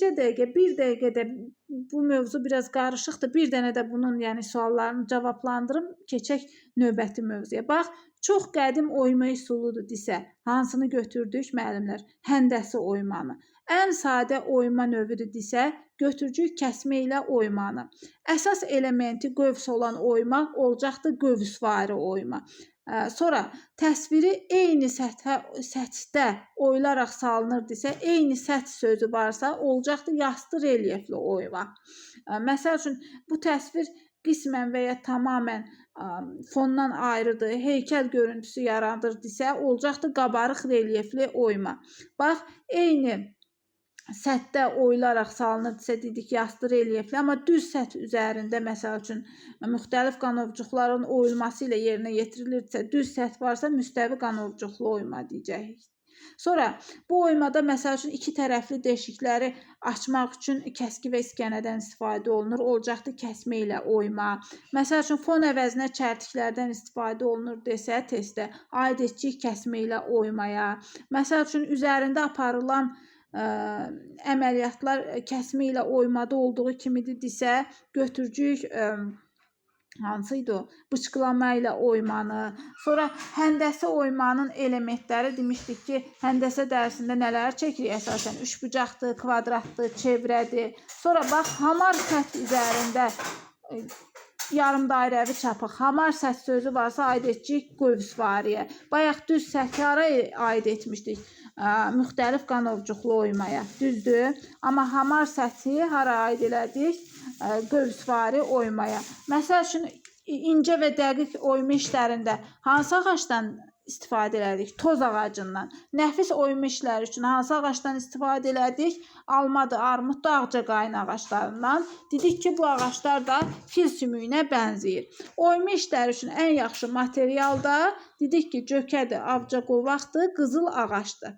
Bircə dəqiqə, bir dəqiqədə bu mövzu biraz qarışıqdır. Bir dənə də bunun, yəni suallarını cavablandırım, keçək növbəti mövzuya. Bax, çox qədim oyma üsuludur desə, hansını götürdük müəllimlər? Həndəsi oymanı. Ən sadə oyma növüdür desə, götürcük kəsmə ilə oymanı. Əsas elementi qövs olan oyma olacaqdır qövsvari oyma. Sonra təsviri eyni səthdə oyularaq salınır desə, eyni səth sözü varsa, olacaqdır yastı relyefli oyma. Məsəl üçün, bu təsvir qismən və ya tamamən fondan ayrıdır, heykəl görüntüsü yaradır desə, olacaqdır qabarıq relyefli oyma. Bax, eyni səthdə oyularaq salınırsa dedik yastı relyefli, amma düz səth üzərində məsəl üçün müxtəlif qanovcuqların oyulması ilə yerinə yetirilirsə, düz səth varsa müstəvi qanovcuqlu oyma deyəcəyik. Sonra bu oymada məsəl üçün iki tərəfli deşikləri açmaq üçün kəski və iskənədən istifadə olunur. Olacaqdır kəsmə ilə oyma. Məsəl üçün fon əvəzinə çərtiklərdən istifadə olunur desə testdə aid etcik kəsmə ilə oymaya. Məsəl üçün üzərində aparılan əməliyyatlar kəsmə ilə oymada olduğu kimidir desə, götürcük hansıydı o? Bıçqılama ilə oymanı. Sonra həndəsə oymanın elementləri demişdik ki, həndəsə dərsində nələr çəkirik əsasən? Üçbucaqdır, kvadratdır, çevrədir. Sonra bax, hamar səth üzərində yarım dairəvi çapıq, hamar səth sözü varsa aid etcik qövsvariyə. Bayaq düz səthi aid etmişdik? Müxtəlif qanovcuqlu oymaya. Düzdür? Amma hamar səthi hara aid elədik? Qövsvari oymaya. Məsəl üçün, incə və dəqiq oyma işlərində hansı ağacdan istifadə elədik? Toz ağacından. Nəfis oyma işləri üçün hansı ağacdan istifadə elədik? Almadır, armuddur, ağcaqayın ağaclarından. Dedik ki, bu ağaclar da fil sümüyünə bənzəyir. Oyma işləri üçün ən yaxşı material da dedik ki, cökədir, avcaqovaqdır, qızıl ağacdır.